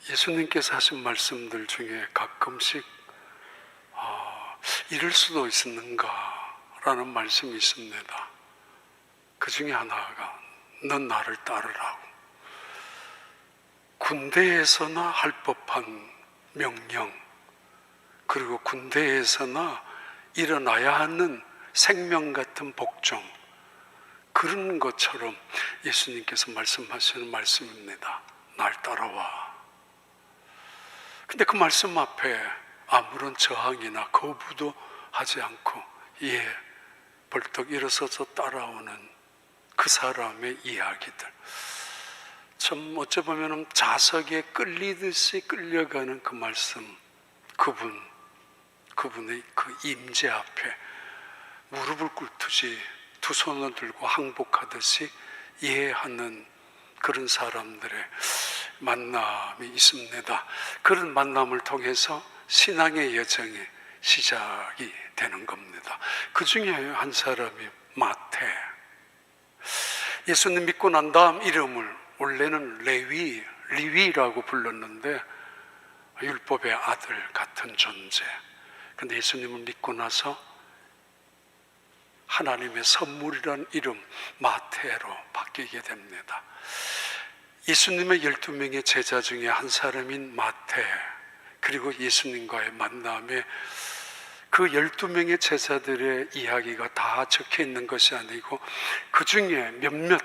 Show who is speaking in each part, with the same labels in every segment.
Speaker 1: 예수님께서 하신 말씀들 중에 가끔씩 이럴 수도 있었는가라는 말씀이 있습니다. 그 중에 하나가 넌 나를 따르라고. 군대에서나 할 법한 명령, 그리고 군대에서나 일어나야 하는 생명 같은 복종, 그런 것처럼 예수님께서 말씀하시는 말씀입니다. 날 따라와. 근데 그 말씀 앞에 아무런 저항이나 거부도 하지 않고 벌떡 일어서서 따라오는 그 사람의 이야기들, 참 어찌 보면 자석에 끌리듯이 끌려가는 그 말씀, 그분의 그 임재 앞에 무릎을 꿇듯이 두 손을 들고 항복하듯이 예하는 그런 사람들의 만남이 있습니다. 그런 만남을 통해서 신앙의 여정이 시작이 되는 겁니다. 그 중에 한 사람이 마태. 예수님 믿고 난 다음 이름을 원래는 리위라고 불렀는데 율법의 아들 같은 존재. 그런데 예수님을 믿고 나서 하나님의 선물이라는 이름 마태로 바뀌게 됩니다. 예수님의 12명의 제자 중에 한 사람인 마태, 그리고 예수님과의 만남에 그 12명의 제자들의 이야기가 다 적혀 있는 것이 아니고 그 중에 몇몇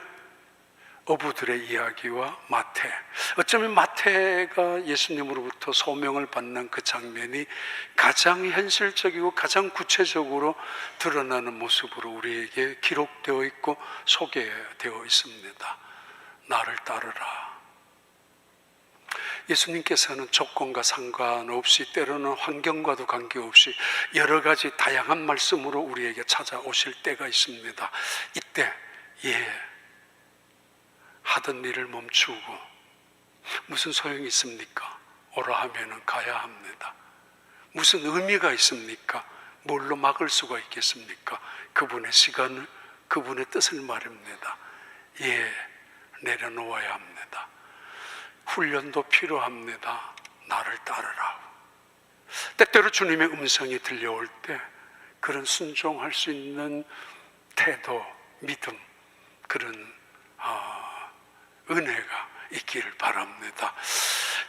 Speaker 1: 어부들의 이야기와 마태, 어쩌면 마태가 예수님으로부터 소명을 받는 그 장면이 가장 현실적이고 가장 구체적으로 드러나는 모습으로 우리에게 기록되어 있고 소개되어 있습니다. 나를 따르라. 예수님께서는 조건과 상관없이, 때로는 환경과도 관계없이 여러 가지 다양한 말씀으로 우리에게 찾아오실 때가 있습니다. 이때 하던 일을 멈추고 무슨 소용이 있습니까? 오라 하면은 가야 합니다. 무슨 의미가 있습니까? 뭘로 막을 수가 있겠습니까? 그분의 시간을, 그분의 뜻을 말입니다. 내려놓아야 합니다. 훈련도 필요합니다. 나를 따르라. 때때로 주님의 음성이 들려올 때 그런 순종할 수 있는 태도, 믿음, 그런 은혜가 있기를 바랍니다.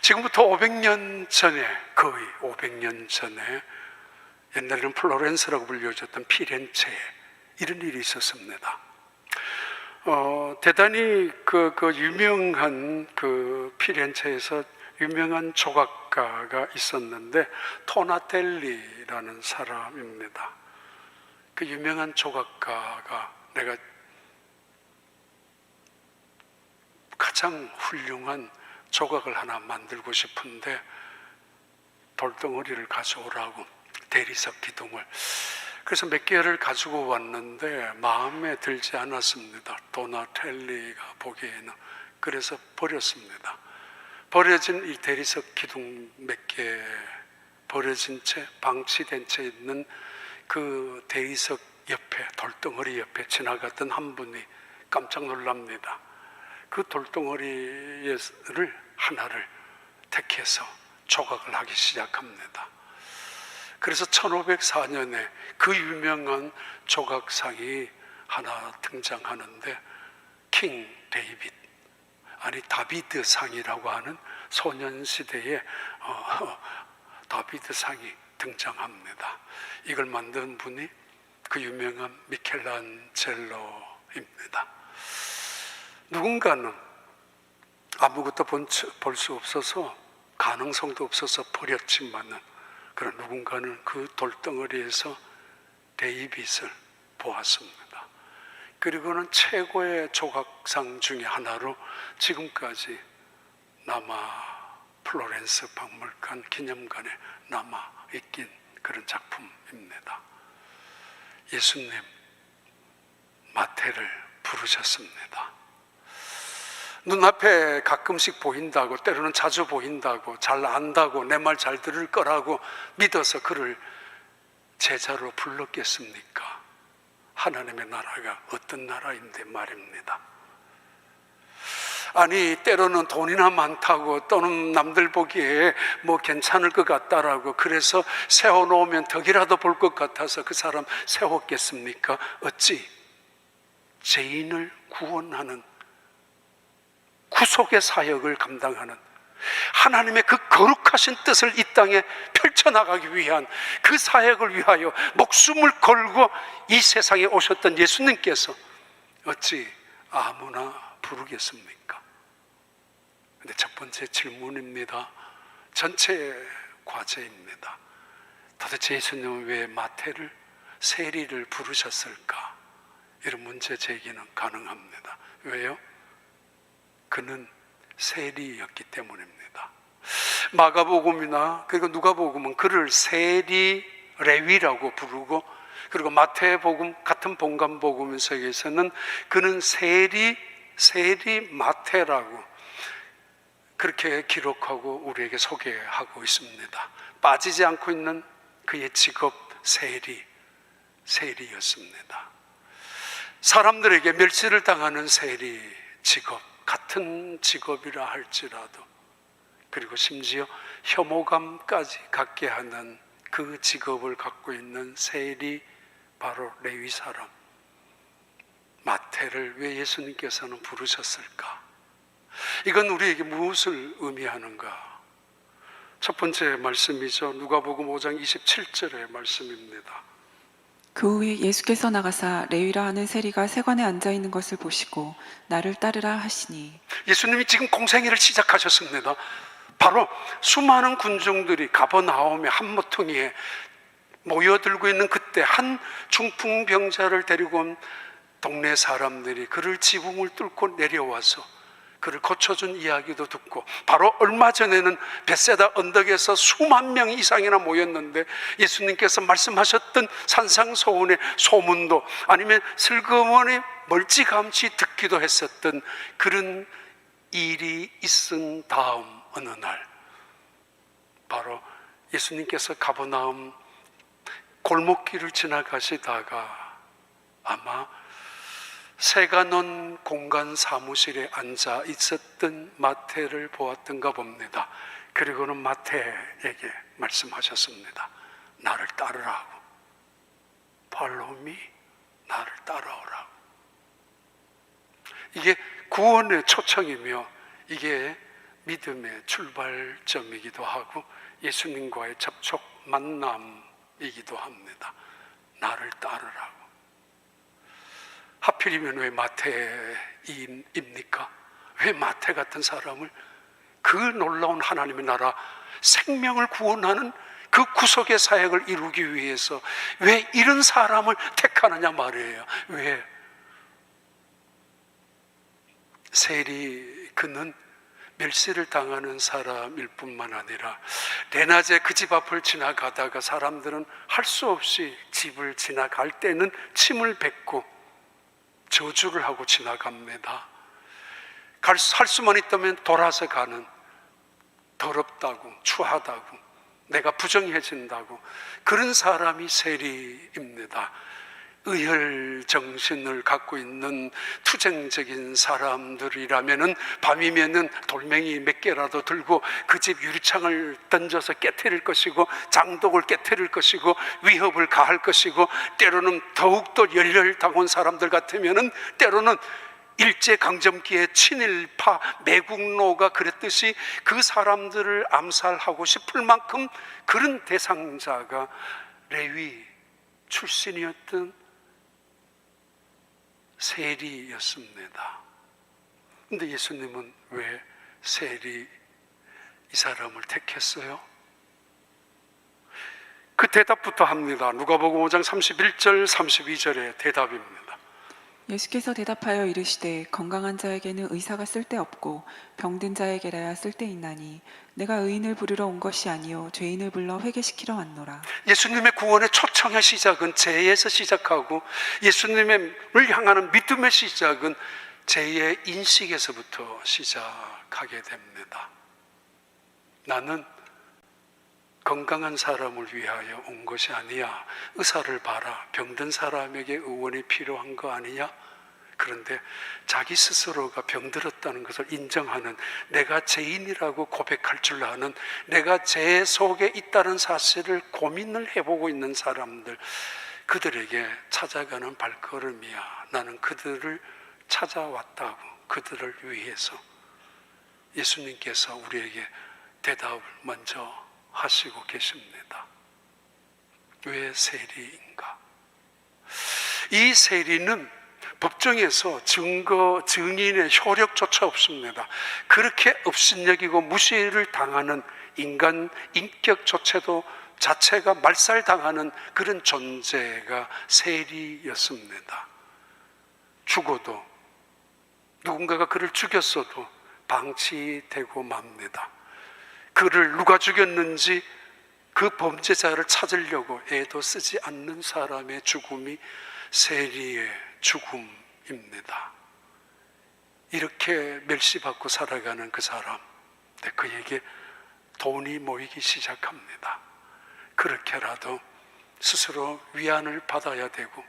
Speaker 1: 지금부터 500년 전에, 거의 500년 전에, 옛날에는 플로렌스라고 불려졌던 피렌체에 이런 일이 있었습니다. 대단히 그 유명한 그 피렌체에서 유명한 조각가가 있었는데 토나텔리라는 사람입니다. 그 유명한 조각가가 내가 가장 훌륭한 조각을 하나 만들고 싶은데 돌덩어리를 가져오라고, 대리석 기둥을. 그래서 몇 개를 가지고 왔는데 마음에 들지 않았습니다. 도나텔리가 보기에는. 그래서 버렸습니다. 버려진 이 대리석 기둥 몇 개 버려진 채, 방치된 채 있는 그 대리석 옆에, 돌덩어리 옆에 지나갔던 한 분이 깜짝 놀랍니다. 그 돌덩어리를 하나를 택해서 조각을 하기 시작합니다. 그래서 1504년에 그 유명한 조각상이 하나 등장하는데 킹 데이빗, 아니 다비드 상이라고 하는 소년시대의 다비드 상이 등장합니다. 이걸 만든 분이 그 유명한 미켈란젤로입니다. 누군가는 아무것도 볼 수 없어서, 가능성도 없어서 버렸지만은, 그런 누군가는 그 돌덩어리에서 데이빗을 보았습니다. 그리고는 최고의 조각상 중에 하나로 지금까지 플로렌스 박물관 기념관에 남아있긴 그런 작품입니다. 예수님 마태를 부르셨습니다. 눈앞에 가끔씩 보인다고, 때로는 자주 보인다고, 잘 안다고, 내 말 잘 들을 거라고 믿어서 그를 제자로 불렀겠습니까? 하나님의 나라가 어떤 나라인데 말입니다. 아니 때로는 돈이나 많다고 또는 남들 보기에 뭐 괜찮을 것 같다라고 그래서 세워놓으면 덕이라도 볼 것 같아서 그 사람 세웠겠습니까? 어찌 죄인을 구원하는 구속의 사역을 감당하는 하나님의 그 거룩하신 뜻을 이 땅에 펼쳐나가기 위한 그 사역을 위하여 목숨을 걸고 이 세상에 오셨던 예수님께서 어찌 아무나 부르겠습니까? 근데 첫 번째 질문입니다. 전체 과제입니다. 도대체 예수님은 왜 마태를, 세리를 부르셨을까? 이런 문제 제기는 가능합니다. 왜요? 그는 세리였기 때문입니다. 마가복음이나 그리고 누가복음은 그를 세리 레위라고 부르고, 그리고 마태복음 같은 본관복음에서는 그는 세리 마태라고 그렇게 기록하고 우리에게 소개하고 있습니다. 빠지지 않고 있는 그의 직업 세리였습니다. 사람들에게 멸시를 당하는 세리 직업, 같은 직업이라 할지라도, 그리고 심지어 혐오감까지 갖게 하는 그 직업을 갖고 있는 세리, 바로 레위 사람 마태를 왜 예수님께서는 부르셨을까? 이건 우리에게 무엇을 의미하는가? 첫 번째 말씀이죠. 누가복음 5장 27절의 말씀입니다.
Speaker 2: 그 후에 예수께서 나가사 레위라 하는 세리가 세관에 앉아 있는 것을 보시고 나를 따르라 하시니,
Speaker 1: 예수님이 지금 공생애를 시작하셨습니다. 바로 수많은 군중들이 가버나움의 한 모퉁이에 모여들고 있는 그때 한 중풍병자를 데리고 온 동네 사람들이 그를 지붕을 뚫고 내려와서 그를 고쳐준 이야기도 듣고, 바로 얼마 전에는 벳세다 언덕에서 수만 명 이상이나 모였는데 예수님께서 말씀하셨던 산상소훈의 소문도, 아니면 슬그머니 멀찌감치 듣기도 했었던 그런 일이 있은 다음 어느 날, 바로 예수님께서 가버나움 골목길을 지나가시다가 아마 새가 논 공간 사무실에 앉아 있었던 마태를 보았던가 봅니다. 그리고는 마태에게 말씀하셨습니다. 나를 따르라고. Follow me. 나를 따라오라고. 이게 구원의 초청이며 이게 믿음의 출발점이기도 하고 예수님과의 접촉 만남이기도 합니다. 나를 따르라고. 하필이면 왜 마태입니까? 왜 마태 같은 사람을, 그 놀라운 하나님의 나라 생명을 구원하는 그 구속의 사역을 이루기 위해서 왜 이런 사람을 택하느냐 말이에요. 왜? 세리, 그는 멸시를 당하는 사람일 뿐만 아니라 대낮에 그 집 앞을 지나가다가 사람들은 할 수 없이 집을 지나갈 때는 침을 뱉고 저주를 하고 지나갑니다. 할 수만 있다면 돌아서 가는, 더럽다고, 추하다고, 내가 부정해진다고, 그런 사람이 세리입니다. 의혈 정신을 갖고 있는 투쟁적인 사람들이라면은 밤이면은 돌멩이 몇 개라도 들고 그 집 유리창을 던져서 깨트릴 것이고, 장독을 깨트릴 것이고, 위협을 가할 것이고, 때로는 더욱더 열렬당한 사람들 같으면은 때로는 일제강점기에 친일파 매국노가 그랬듯이 그 사람들을 암살하고 싶을 만큼 그런 대상자가 레위 출신이었던 세리였습니다. 근데 예수님은 왜 세리 이 사람을 택했어요? 그 대답부터 합니다. 누가복음 5장 31절 32절의 대답입니다.
Speaker 2: 예수께서 대답하여 이르시되 건강한 자에게는 의사가 쓸데없고 병든 자에게라야 쓸데있나니 내가 의인을 부르러 온 것이 아니요 죄인을 불러 회개시키러 왔노라.
Speaker 1: 예수님의 구원의 초청의 시작은 죄에서 시작하고 예수님을 향하는 믿음의 시작은 죄의 인식에서부터 시작하게 됩니다. 나는 건강한 사람을 위하여 온 것이 아니야. 의사를 봐라. 병든 사람에게 의원이 필요한 거 아니냐? 그런데 자기 스스로가 병들었다는 것을 인정하는, 내가 죄인이라고 고백할 줄 아는, 내가 죄 속에 있다는 사실을 고민을 해보고 있는 사람들, 그들에게 찾아가는 발걸음이야. 나는 그들을 찾아왔다고. 그들을 위해서 예수님께서 우리에게 대답을 먼저 하시고 계십니다. 왜 세리인가? 이 세리는 법정에서 증인의 효력조차 없습니다. 그렇게 업신여기고 무시를 당하는 인간 인격조차도 자체가 말살당하는 그런 존재가 세리였습니다. 죽어도, 누군가가 그를 죽였어도 방치되고 맙니다. 그를 누가 죽였는지 그 범죄자를 찾으려고 애도 쓰지 않는 사람의 죽음이 세리의 죽음입니다. 이렇게 멸시받고 살아가는 그 사람, 그에게 돈이 모이기 시작합니다. 그렇게라도 스스로 위안을 받아야 되고,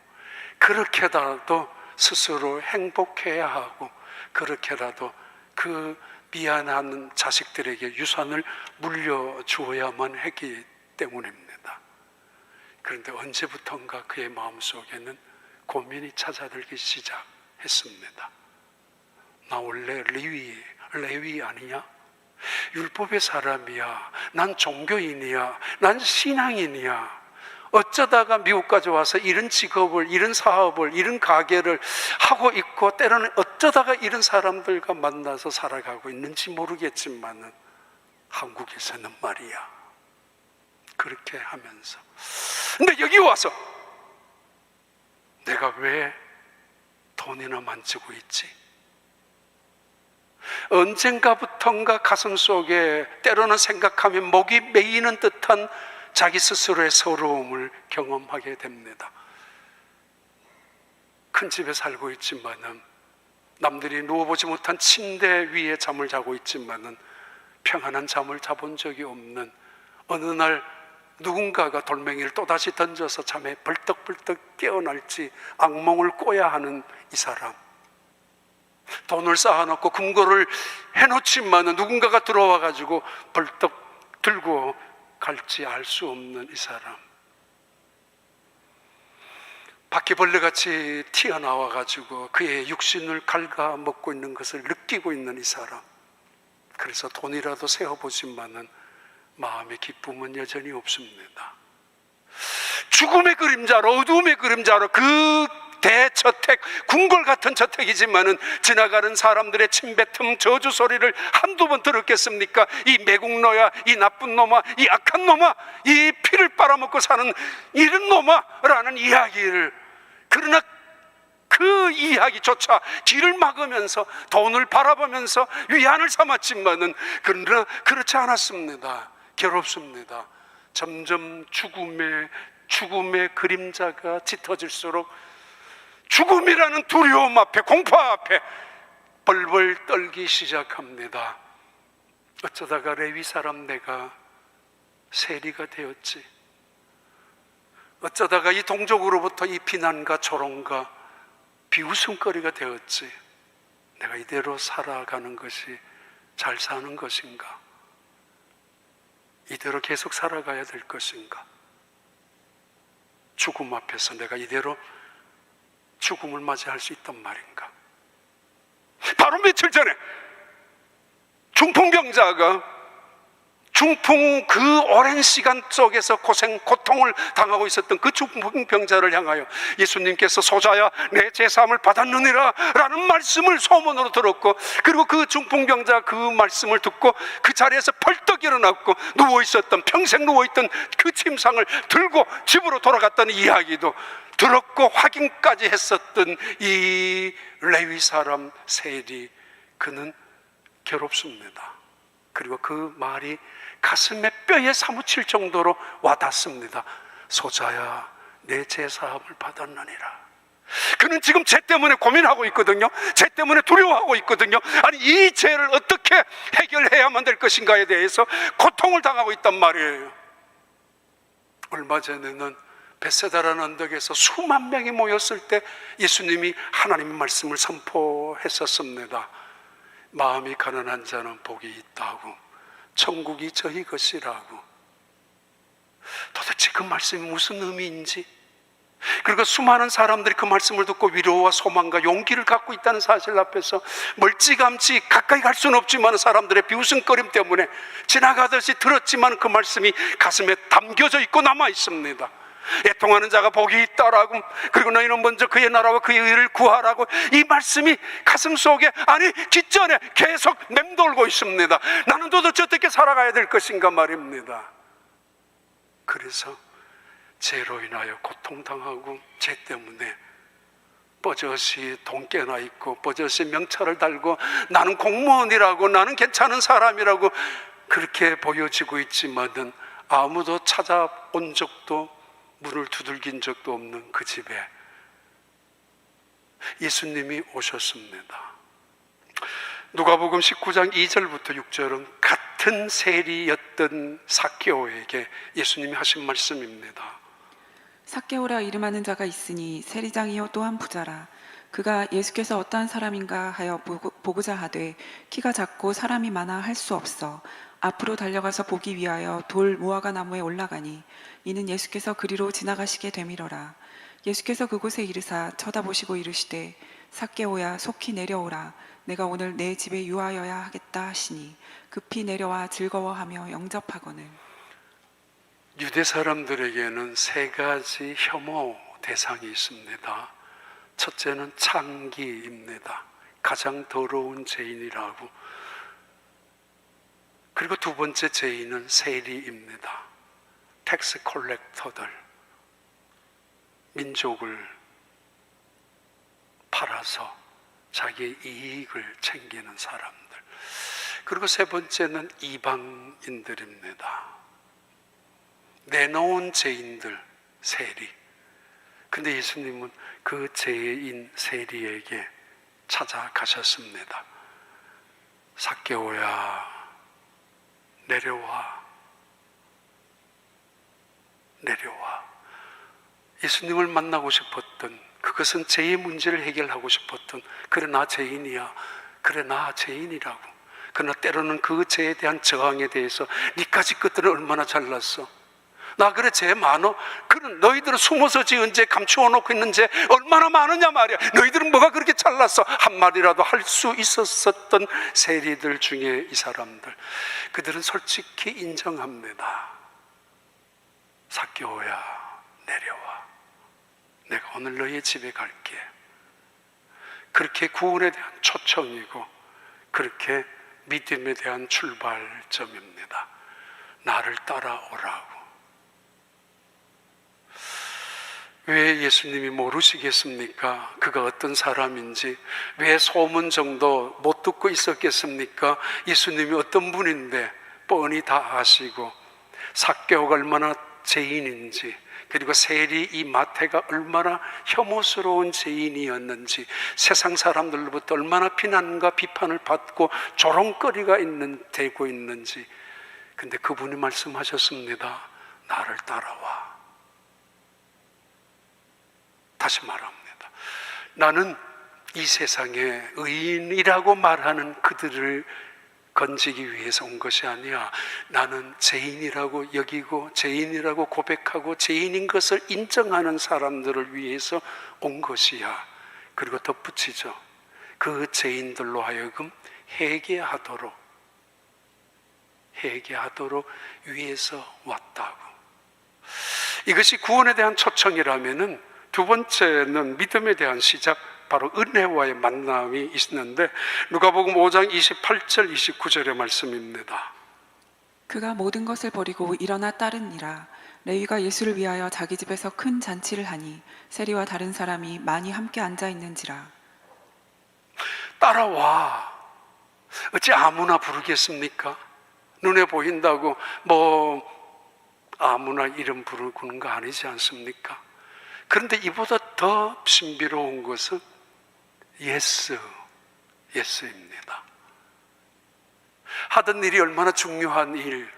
Speaker 1: 그렇게라도 스스로 행복해야 하고, 그렇게라도 그 미안한 자식들에게 유산을 물려주어야만 했기 때문입니다. 그런데 언제부턴가 그의 마음속에는 고민이 찾아들기 시작했습니다. 나 원래 레위 아니냐? 율법의 사람이야. 난 종교인이야. 난 신앙인이야. 어쩌다가 미국까지 와서 이런 직업을, 이런 사업을, 이런 가게를 하고 있고, 때로는 어쩌다가 이런 사람들과 만나서 살아가고 있는지 모르겠지만은 한국에서는 말이야. 그렇게 하면서, 근데 여기 와서 내가 왜 돈이나 만지고 있지? 언젠가부턴가 가슴 속에 때로는 생각하면 목이 메이는 듯한 자기 스스로의 서러움을 경험하게 됩니다. 큰 집에 살고 있지만은, 남들이 누워보지 못한 침대 위에 잠을 자고 있지만은 평안한 잠을 자본 적이 없는, 어느 날 누군가가 돌멩이를 또다시 던져서 잠에 벌떡벌떡 깨어날지 악몽을 꿔야 하는 이 사람, 돈을 쌓아놓고 금고를 해놓지만은 누군가가 들어와 가지고 벌떡 들고 갈지 알 수 없는 이 사람, 바퀴벌레같이 튀어나와 가지고 그의 육신을 갉아먹고 있는 것을 느끼고 있는 이 사람, 그래서 돈이라도 세어보지만은 마음의 기쁨은 여전히 없습니다. 죽음의 그림자로, 어두움의 그림자로, 그 대저택, 궁궐 같은 저택이지만은 지나가는 사람들의 침뱉음, 저주 소리를 한두 번 들었겠습니까? 이 매국노야, 이 나쁜 놈아, 이 악한 놈아, 이 피를 빨아먹고 사는 이런 놈아 라는 이야기를, 그러나 그 이야기조차 귀를 막으면서 돈을 바라보면서 위안을 삼았지만은, 그러나 그렇지 않았습니다. 괴롭습니다. 점점 죽음의 그림자가 짙어질수록 죽음이라는 두려움 앞에, 공포 앞에 벌벌 떨기 시작합니다. 어쩌다가 레위 사람 내가 세리가 되었지? 어쩌다가 이 동족으로부터 이 비난과 조롱과 비웃음거리가 되었지? 내가 이대로 살아가는 것이 잘 사는 것인가? 이대로 계속 살아가야 될 것인가? 죽음 앞에서 내가 이대로 죽음을 맞이할 수 있단 말인가? 바로 며칠 전에 중풍병자가 중풍 그 오랜 시간 속에서 고통을 당하고 있었던 그 중풍병자를 향하여 예수님께서 소자야 내 제사함을 받았느니라 라는 말씀을 소문으로 들었고, 그리고 그 중풍병자 그 말씀을 듣고 그 자리에서 벌떡 일어났고, 평생 누워있던 그 침상을 들고 집으로 돌아갔다는 이야기도 들었고 확인까지 했었던 이 레위 사람 세리, 그는 괴롭습니다. 그리고 그 말이 가슴에 뼈에 사무칠 정도로 와닿습니다. 소자야 내 제사함을 받았느니라. 그는 지금 죄 때문에 고민하고 있거든요. 죄 때문에 두려워하고 있거든요. 아니 이 죄를 어떻게 해결해야만 될 것인가에 대해서 고통을 당하고 있단 말이에요. 얼마 전에는 베세다라는 언덕에서 수만 명이 모였을 때 예수님이 하나님의 말씀을 선포했었습니다. 마음이 가난한 자는 복이 있다고, 천국이 저희 것이라고. 도대체 그 말씀이 무슨 의미인지, 그리고 수많은 사람들이 그 말씀을 듣고 위로와 소망과 용기를 갖고 있다는 사실 앞에서 멀찌감치 가까이 갈 수는 없지만 사람들의 비웃음거림 때문에 지나가듯이 들었지만 그 말씀이 가슴에 담겨져 있고 남아 있습니다. 애통하는 자가 복이 있다라고, 그리고 너희는 먼저 그의 나라와 그의 의를 구하라고, 이 말씀이 가슴 속에, 아니 깃전에 계속 맴돌고 있습니다. 나는 도대체 어떻게 살아가야 될 것인가 말입니다. 그래서 죄로 인하여 고통당하고, 죄 때문에 버젓이 돈 깨나 있고 버젓이 명찰을 달고 나는 공무원이라고, 나는 괜찮은 사람이라고 그렇게 보여지고 있지만은 아무도 찾아온 적도, 문을 두들긴 적도 없는 그 집에 예수님이 오셨습니다. 누가복음 19장 2절부터 6절은 같은 세리였던 삭개오에게 예수님이 하신 말씀입니다.
Speaker 2: 삭개오라 이름하는 자가 있으니 세리장이요 또한 부자라. 그가 예수께서 어떠한 사람인가 하여 보고자 하되 키가 작고 사람이 많아 할 수 없어 앞으로 달려가서 보기 위하여 돌 무화과 나무에 올라가니 이는 예수께서 그리로 지나가시게 되밀어라. 예수께서 그곳에 이르사 쳐다보시고 이르시되 삭개오야 속히 내려오라. 내가 오늘 내 집에 유하여야 하겠다 하시니 급히 내려와 즐거워하며 영접하거늘.
Speaker 1: 유대 사람들에게는 세 가지 혐오 대상이 있습니다. 첫째는 창기입니다. 가장 더러운 죄인이라고. 그리고 두 번째 죄인은 세리입니다. 텍스 콜렉터들, 민족을 팔아서 자기의 이익을 챙기는 사람들. 그리고 세 번째는 이방인들입니다. 내놓은 죄인들, 세리. 근데 예수님은 그 죄인 세리에게 찾아가셨습니다. 삭개오야, 내려와. 내려와. 예수님을 만나고 싶었던, 그것은 죄의 문제를 해결하고 싶었던, 그래 나 죄인이야, 그래 나 죄인이라고. 그러나 때로는 그 죄에 대한 저항에 대해서 니까지 것들은 얼마나 잘났어, 나 그래 죄 많어, 그래 너희들은 숨어서 지은 죄, 감추어 놓고 있는 죄 얼마나 많으냐 말이야. 너희들은 뭐가 그렇게 잘났어. 한 말이라도 할 수 있었던 세리들 중에 이 사람들, 그들은 솔직히 인정합니다. 삭개오야, 내려와. 내가 오늘 너희 집에 갈게. 그렇게 구원에 대한 초청이고, 그렇게 믿음에 대한 출발점입니다. 나를 따라오라고. 왜 예수님이 모르시겠습니까? 그가 어떤 사람인지. 왜 소문 정도 못 듣고 있었겠습니까? 예수님이 어떤 분인데 뻔히 다 아시고, 삭개오가 얼마나 죄인인지, 그리고 세리 이 마태가 얼마나 혐오스러운 죄인이었는지, 세상 사람들로부터 얼마나 비난과 비판을 받고 조롱거리가 되고 있는지. 근데 그분이 말씀하셨습니다. 나를 따라와. 다시 말합니다. 나는 이 세상에 의인이라고 말하는 그들을 건지기 위해서 온 것이 아니야. 나는 죄인이라고 여기고 죄인이라고 고백하고 죄인인 것을 인정하는 사람들을 위해서 온 것이야. 그리고 덧붙이죠. 그 죄인들로 하여금 회개하도록 위해서 왔다고. 이것이 구원에 대한 초청이라면은, 두 번째는 믿음에 대한 시작, 바로 은혜와의 만남이 있는데, 누가복음 5장 28절 29절의 말씀입니다.
Speaker 2: 그가 모든 것을 버리고 일어나 따르니라. 레위가 예수를 위하여 자기 집에서 큰 잔치를 하니 세리와 다른 사람이 많이 함께 앉아 있는지라.
Speaker 1: 따라와. 어찌 아무나 부르겠습니까? 눈에 보인다고 아무나 이름 부르는 거 아니지 않습니까? 그런데 이보다 더 신비로운 것은 예스입니다. 하던 일이 얼마나 중요한 일,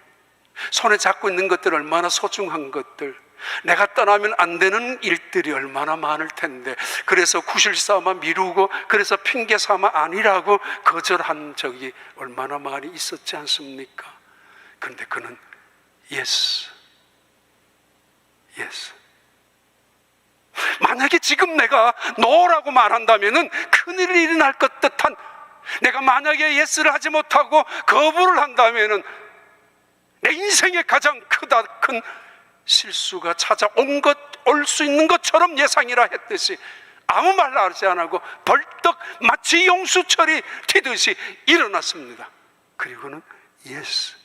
Speaker 1: 손에 잡고 있는 것들 얼마나 소중한 것들, 내가 떠나면 안 되는 일들이 얼마나 많을 텐데, 그래서 구실삼아 미루고, 그래서 핑계삼아 아니라고 거절한 적이 얼마나 많이 있었지 않습니까? 그런데 그는 yes. 만약에 지금 내가 no라고 말한다면 큰일이 일어날 것 듯한, 내가 만약에 yes를 하지 못하고 거부를 한다면 내 인생의 가장 큰 실수가 찾아온 올 수 있는 것처럼 예상이라 했듯이 아무 말 하지 않고 벌떡 마치 용수철이 튀듯이 일어났습니다. 그리고는 yes.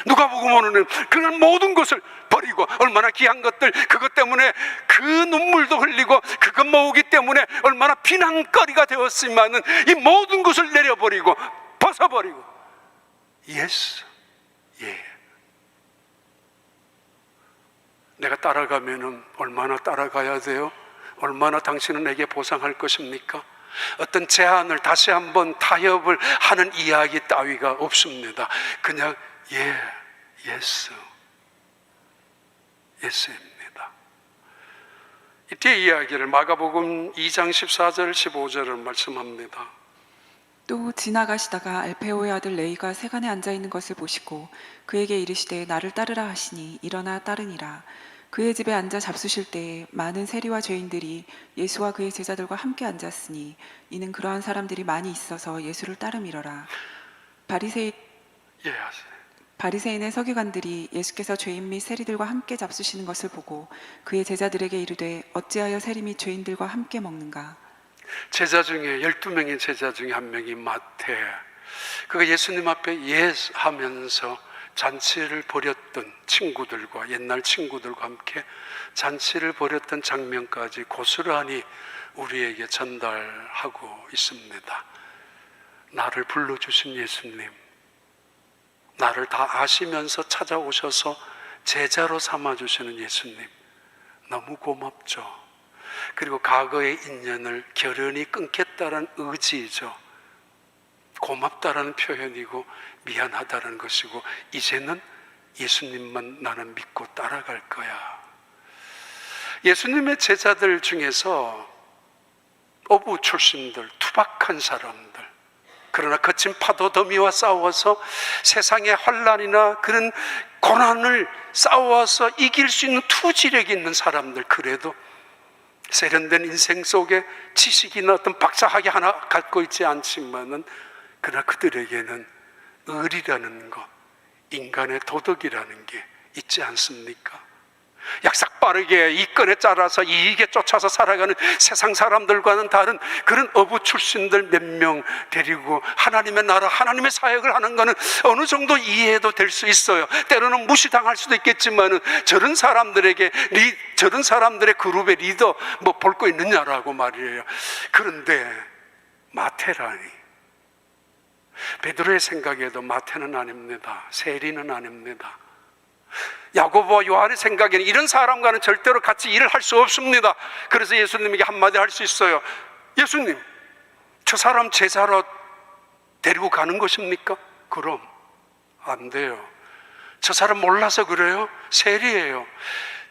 Speaker 1: 누가복음은 그런 모든 것을 버리고, 얼마나 귀한 것들, 그것 때문에 그 눈물도 흘리고 그것 모으기 때문에 얼마나 비난거리가 되었지만은 이 모든 것을 내려버리고 벗어버리고 yes, 예. 내가 따라가면은 얼마나 따라가야 돼요? 얼마나 당신은 내게 보상할 것입니까? 어떤 제안을 다시 한번 타협을 하는 이야기 따위가 없습니다. 그냥 예스입니다. 이때 이야기를 마가복음 2장 14절 15절을 말씀합니다.
Speaker 2: 또 지나가시다가 알페오의 아들 레이가 세간에 앉아 있는 것을 보시고 그에게 이르시되 나를 따르라 하시니 일어나 따르니라. 그의 집에 앉아 잡수실 때에 많은 세리와 죄인들이 예수와 그의 제자들과 함께 앉았으니 이는 그러한 사람들이 많이 있어서 예수를 따름이러라. 바리새인의 서기관들이 예수께서 죄인 및 세리들과 함께 잡수시는 것을 보고 그의 제자들에게 이르되 어찌하여 세리 및 죄인들과 함께 먹는가?
Speaker 1: 제자 중에 12명의 제자 중에 한 명이 마태, 그가 예수님 앞에 예스 하면서 잔치를 벌였던 친구들과, 옛날 친구들과 함께 잔치를 벌였던 장면까지 고스란히 우리에게 전달하고 있습니다. 나를 불러주신 예수님, 나를 다 아시면서 찾아오셔서 제자로 삼아주시는 예수님, 너무 고맙죠. 그리고 과거의 인연을 결연히 끊겠다는 의지이죠. 고맙다라는 표현이고 미안하다는 것이고, 이제는 예수님만 나는 믿고 따라갈 거야. 예수님의 제자들 중에서 어부 출신들, 투박한 사람들, 그러나 거친 파도 더미와 싸워서 세상의 환난이나 그런 고난을 싸워서 이길 수 있는 투지력이 있는 사람들, 그래도 세련된 인생 속에 지식이나 어떤 박사학위 하나 갖고 있지 않지만은, 그러나 그들에게는 의리라는 것, 인간의 도덕이라는 게 있지 않습니까? 약삭 빠르게 이권에 따라서 이익에 쫓아서 살아가는 세상 사람들과는 다른 그런 어부 출신들 몇 명 데리고 하나님의 나라, 하나님의 사역을 하는 것은 어느 정도 이해도 될 수 있어요. 때로는 무시당할 수도 있겠지만은 저런 사람들에게 저런 사람들의 그룹의 리더 뭐 볼 거 있느냐라고 말이에요. 그런데 마태라니, 베드로의 생각에도 마태는 아닙니다. 세리는 아닙니다. 야고보와 요한의 생각에는 이런 사람과는 절대로 같이 일을 할 수 없습니다. 그래서 예수님에게 한마디 할 수 있어요. 예수님, 저 사람 제자로 데리고 가는 것입니까? 그럼 안 돼요. 저 사람 몰라서 그래요? 세리예요.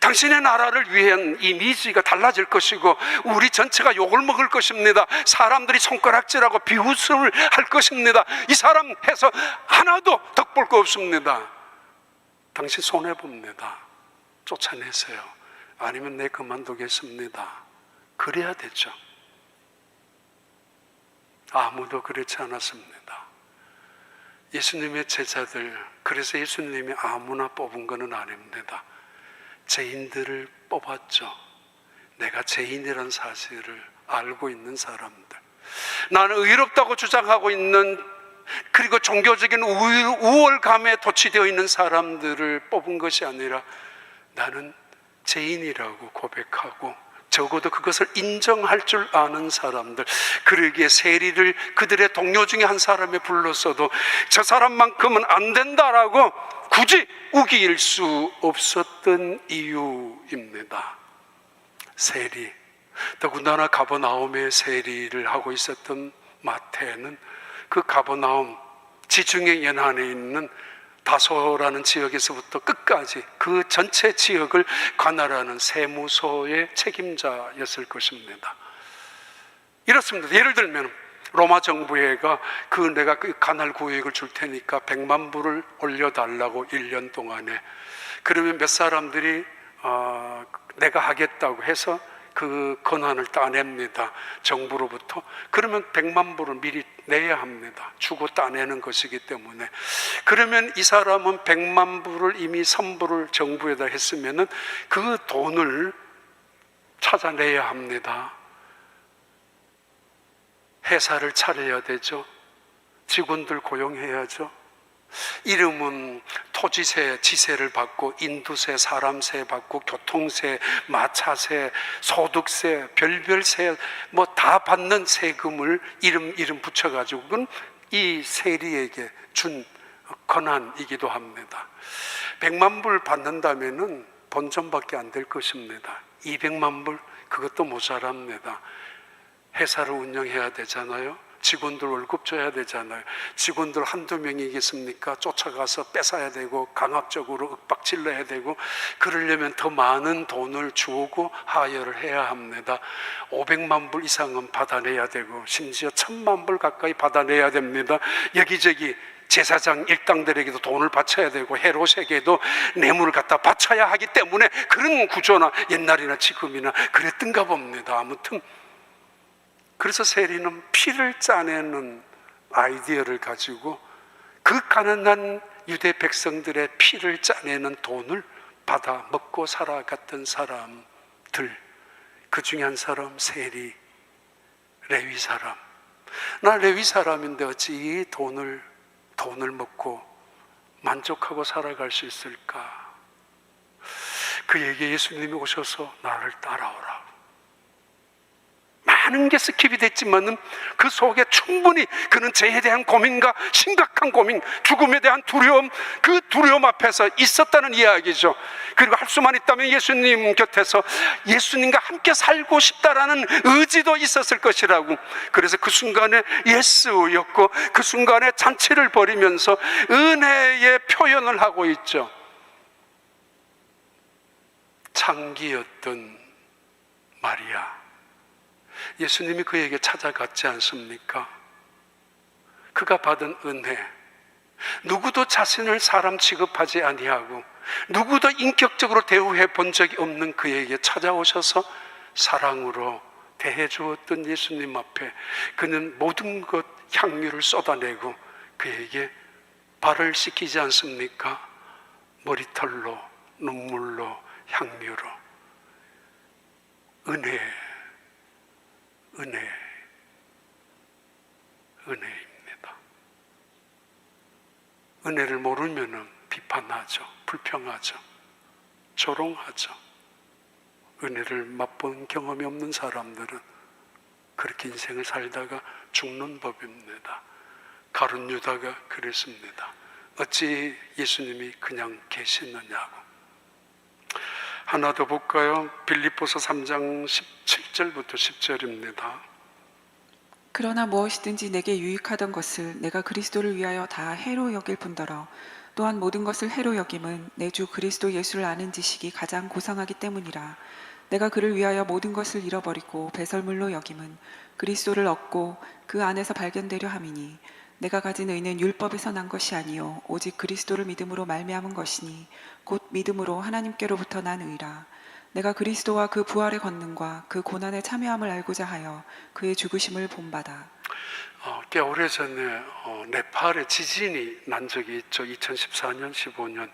Speaker 1: 당신의 나라를 위한 이미지가 달라질 것이고 우리 전체가 욕을 먹을 것입니다. 사람들이 손가락질하고 비웃음을 할 것입니다. 이 사람 해서 하나도 덕볼 거 없습니다. 당신 손해봅니다. 쫓아내세요. 아니면 내 그만두겠습니다. 그래야 되죠. 아무도 그렇지 않았습니다. 예수님의 제자들, 그래서 예수님이 아무나 뽑은 것은 아닙니다. 죄인들을 뽑았죠. 내가 죄인이라는 사실을 알고 있는 사람들, 나는 의롭다고 주장하고 있는, 그리고 종교적인 우월감에 도취되어 있는 사람들을 뽑은 것이 아니라 나는 죄인이라고 고백하고 적어도 그것을 인정할 줄 아는 사람들, 그러기에 세리를 그들의 동료 중에 한 사람에 불렀어도 저 사람만큼은 안 된다라고 굳이 우길 수 없었던 이유입니다. 세리, 더군다나 가버나움의 세리를 하고 있었던 마태는 그 가버나움 지중해 연안에 있는 다소라는 지역에서부터 끝까지 그 전체 지역을 관할하는 세무서의 책임자였을 것입니다. 이렇습니다. 예를 들면 로마 정부가 내가 그 관할 구역을 줄 테니까 100만 불을 올려달라고 1년 동안에, 그러면 몇 사람들이 내가 하겠다고 해서 그 권한을 따냅니다. 정부로부터. 그러면 100만 불을 미리 내야 합니다. 주고 따내는 것이기 때문에. 그러면 이 사람은 100만 불을 이미 선불을 정부에다 했으면은 그 돈을 찾아내야 합니다. 회사를 차려야 되죠. 직원들 고용해야죠. 이름은 토지세, 지세를 받고 인두세, 사람세 받고 교통세, 마차세, 소득세, 별별세 뭐 다 받는 세금을 이름 붙여가지고 그건 이 세리에게 준 권한이기도 합니다. 100만 불 받는다면은 본전밖에 안 될 것입니다. 200만 불 그것도 모자랍니다. 회사를 운영해야 되잖아요. 직원들 월급 줘야 되잖아요. 직원들 한두 명이겠습니까? 쫓아가서 뺏어야 되고 강압적으로 윽박질러야 되고, 그러려면 더 많은 돈을 주고 하여를 해야 합니다. 500만 불 이상은 받아내야 되고 심지어 1000만 불 가까이 받아내야 됩니다. 여기저기 제사장 일당들에게도 돈을 바쳐야 되고 헤롯에게도 뇌물을 갖다 바쳐야 하기 때문에 그런 구조나 옛날이나 지금이나 그랬던가 봅니다. 아무튼 그래서 세리는 피를 짜내는 아이디어를 가지고 그 가난한 유대 백성들의 피를 짜내는 돈을 받아 먹고 살아갔던 사람들, 그 중에 한 사람 세리, 레위 사람. 나 레위 사람인데 어찌 이 돈을 먹고 만족하고 살아갈 수 있을까? 그에게 예수님이 오셔서 나를 따라오라. 많은 게 스킵이 됐지만은 그 속에 충분히 그는 죄에 대한 고민과 심각한 고민, 죽음에 대한 두려움, 그 두려움 앞에서 있었다는 이야기죠. 그리고 할 수만 있다면 예수님 곁에서 예수님과 함께 살고 싶다라는 의지도 있었을 것이라고. 그래서 그 순간에 예스였고 그 순간에 잔치를 벌이면서 은혜의 표현을 하고 있죠. 창기였던 마리아, 예수님이 그에게 찾아갔지 않습니까? 그가 받은 은혜, 누구도 자신을 사람 취급하지 아니하고 누구도 인격적으로 대우해 본 적이 없는 그에게 찾아오셔서 사랑으로 대해 주었던 예수님 앞에 그는 모든 것 향유를 쏟아내고 그에게 발을 씻기지 않습니까? 머리털로, 눈물로, 향유로. 은혜입니다. 은혜를 모르면 비판하죠. 불평하죠. 조롱하죠. 은혜를 맛본 경험이 없는 사람들은 그렇게 인생을 살다가 죽는 법입니다. 가룟 유다가 그랬습니다. 어찌 예수님이 그냥 계시느냐고. 하나 더 볼까요? 빌립보서 3장 17절부터 10절입니다.
Speaker 2: 그러나 무엇이든지 내게 유익하던 것을 내가 그리스도를 위하여 다 해로 여길 뿐더러 또한 모든 것을 해로 여김은 내 주 그리스도 예수를 아는 지식이 가장 고상하기 때문이라. 내가 그를 위하여 모든 것을 잃어버리고 배설물로 여김은 그리스도를 얻고 그 안에서 발견되려 함이니 내가 가진 의는 율법에서 난 것이 아니요 오직 그리스도를 믿음으로 말미암은 것이니 곧 믿음으로 하나님께로부터 난 의라. 내가 그리스도와 그 부활의 권능과 그 고난에 참여함을 알고자 하여 그의 죽으심을 본받아.
Speaker 1: 꽤 오래전에 네팔에 지진이 난 적이 있죠. 2014년, 15년.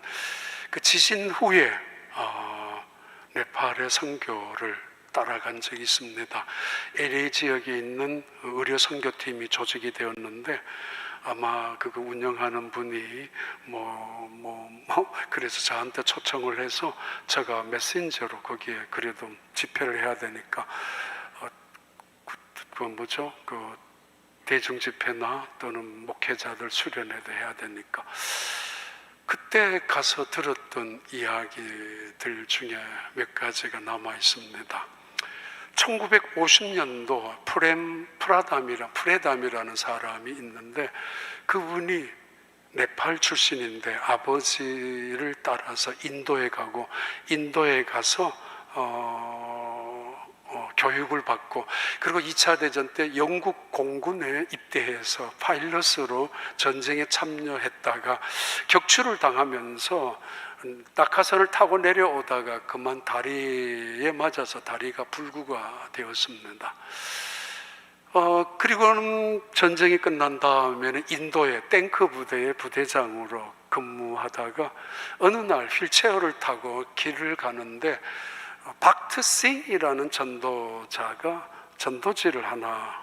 Speaker 1: 그 지진 후에 네팔의 선교를 따라간 적이 있습니다. LA 지역에 있는 의료 선교팀이 조직이 되었는데 아마 그거 운영하는 분이 그래서 저한테 초청을 해서 제가 메신저로 거기에 그래도 집회를 해야 되니까 그 대중 집회나 또는 목회자들 수련회도 해야 되니까 그때 가서 들었던 이야기들 중에 몇 가지가 남아 있습니다. 1950년도 프레담이라는 사람이 있는데 그분이 네팔 출신인데 아버지를 따라서 인도에 가고 인도에 가서 교육을 받고 그리고 2차 대전 때 영국 공군에 입대해서 파일럿으로 전쟁에 참여했다가 격추를 당하면서 낙하산을 타고 내려오다가 그만 다리에 맞아서 다리가 불구가 되었습니다. 그리고는 전쟁이 끝난 다음에는 인도의 탱크 부대의 부대장으로 근무하다가 어느 날 휠체어를 타고 길을 가는데 박트싱이라는 전도자가 전도지를 하나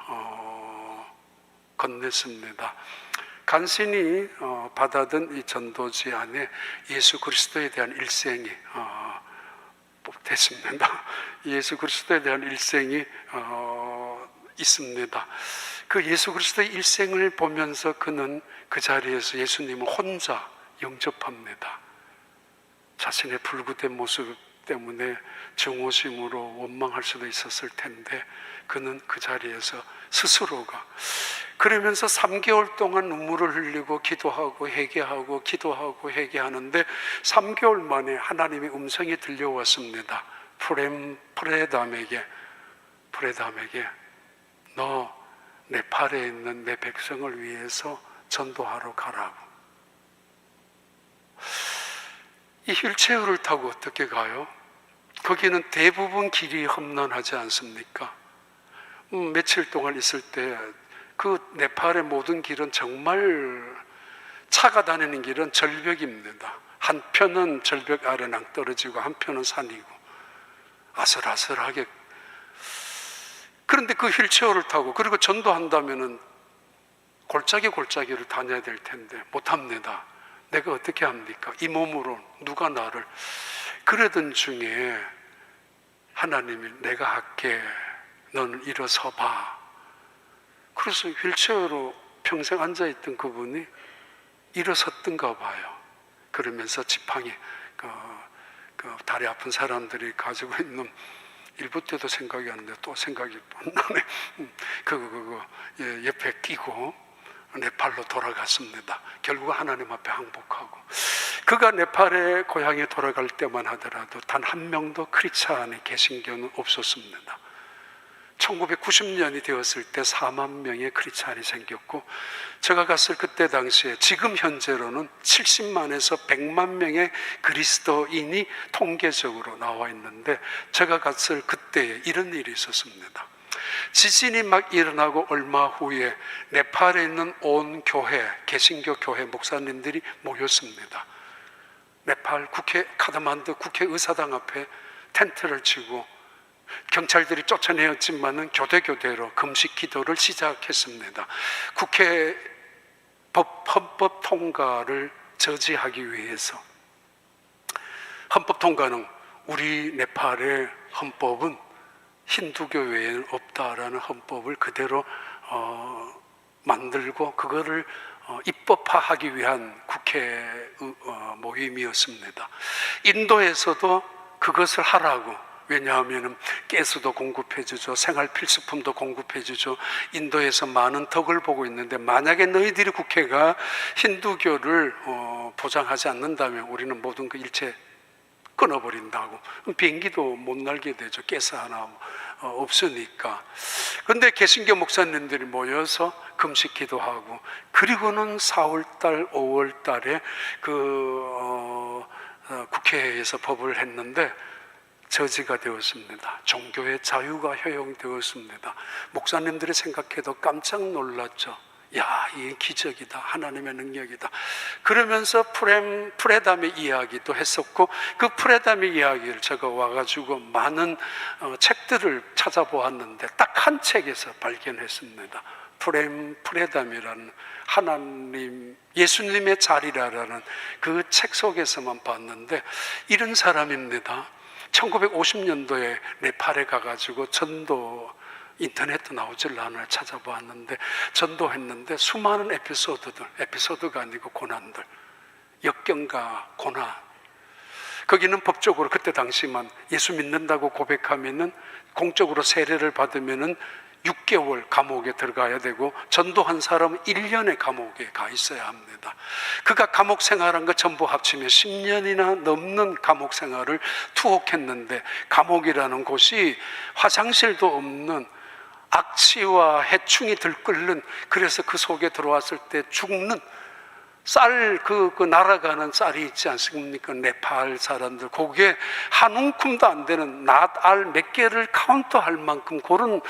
Speaker 1: 건넸습니다. 간신히 받아든 이 전도지 안에 예수 그리스도에 대한 일생이 됐습니다. 예수 그리스도에 대한 일생이 있습니다. 그 예수 그리스도의 일생을 보면서 그는 그 자리에서 예수님을 혼자 영접합니다. 자신의 불구된 모습 때문에 정오심으로 원망할 수도 있었을 텐데 그는 그 자리에서 스스로가 그러면서 3개월 동안 눈물을 흘리고 기도하고 회개하고 기도하고 회개하는데 3개월 만에 하나님의 음성이 들려왔습니다. 프레담에게 너 네팔에 있는 내 백성을 위해서 전도하러 가라고. 이 휠체어를 타고 어떻게 가요? 거기는 대부분 길이 험난하지 않습니까? 며칠 동안 있을 때 그 네팔의 모든 길은 정말 차가 다니는 길은 절벽입니다. 한편은 절벽 아래 낭떠러지고 한편은 산이고 아슬아슬하게. 그런데 그 휠체어를 타고 그리고 전도한다면은 골짜기를 다녀야 될 텐데 못합니다. 내가 어떻게 합니까? 이 몸으로 누가 나를. 그러던 중에 하나님이 내가 할게, 너는 일어서 봐. 그래서 휠체어로 평생 앉아있던 그분이 일어섰던가 봐요. 그러면서 지팡이 그 다리 아픈 사람들이 가지고 있는 일부 때도 생각이 안 나는데 또 생각이 나네. 그거 옆에 끼고 네팔로 돌아갔습니다. 결국 하나님 앞에 항복하고 그가 네팔의 고향에 돌아갈 때만 하더라도 단 한 명도 크리스찬의 개신교는 없었습니다. 1990년이 되었을 때 4만 명의 크리스찬이 생겼고 제가 갔을 그때 당시에 지금 현재로는 70만에서 100만 명의 그리스도인이 통계적으로 나와 있는데 제가 갔을 그때에 이런 일이 있었습니다. 지진이 막 일어나고 얼마 후에 네팔에 있는 온 교회, 개신교 교회 목사님들이 모였습니다. 네팔 카드만두 국회의사당 앞에 텐트를 치고 경찰들이 쫓아내었지만은 교대로 금식 기도를 시작했습니다. 국회 헌법 통과를 저지하기 위해서. 헌법 통과는 우리 네팔의 헌법은 힌두교 외에는 없다라는 헌법을 그대로 만들고 그거를 입법화하기 위한 국회 모임이었습니다. 인도에서도 그것을 하라고. 왜냐하면 가스도 공급해주죠. 생활필수품도 공급해주죠. 인도에서 많은 덕을 보고 있는데 만약에 너희들이 국회가 힌두교를 보장하지 않는다면 우리는 모든 그 일체 끊어버린다고. 비행기도 못 날게 되죠. 가스 하나 없으니까. 그런데 개신교 목사님들이 모여서 금식 기도하고 그리고는 4월달 5월달에 국회에서 법을 했는데 저지가 되었습니다. 종교의 자유가 허용되었습니다. 목사님들이 생각해도 깜짝 놀랐죠. 야, 이게 기적이다. 하나님의 능력이다. 그러면서 프레담의 이야기도 했었고 그 프레담의 이야기를 제가 와가지고 많은 책들을 찾아보았는데 딱 한 책에서 발견했습니다. 프레담이라는 하나님, 예수님의 자리라는 그 책 속에서만 봤는데 이런 사람입니다. 1950년도에 네팔에 가가지고 전도 인터넷도 나오질 않아요. 찾아보았는데 전도했는데 수많은 에피소드가 아니고 고난들, 역경과 고난. 거기는 법적으로 그때 당시만 예수 믿는다고 고백하면은 공적으로 세례를 받으면은 6개월 감옥에 들어가야 되고 전도한 사람은 1년의 감옥에 가 있어야 합니다. 그가 감옥 생활한 거 전부 합치면 10년이나 넘는 감옥 생활을 투옥했는데, 감옥이라는 곳이 화장실도 없는 악취와 해충이 들끓는, 그래서 그 속에 들어왔을 때 죽는 쌀, 그 날아가는 쌀이 있지 않습니까? 네팔 사람들, 거기에 한 움큼도 안 되는 낫알 몇 개를 카운트할 만큼 그런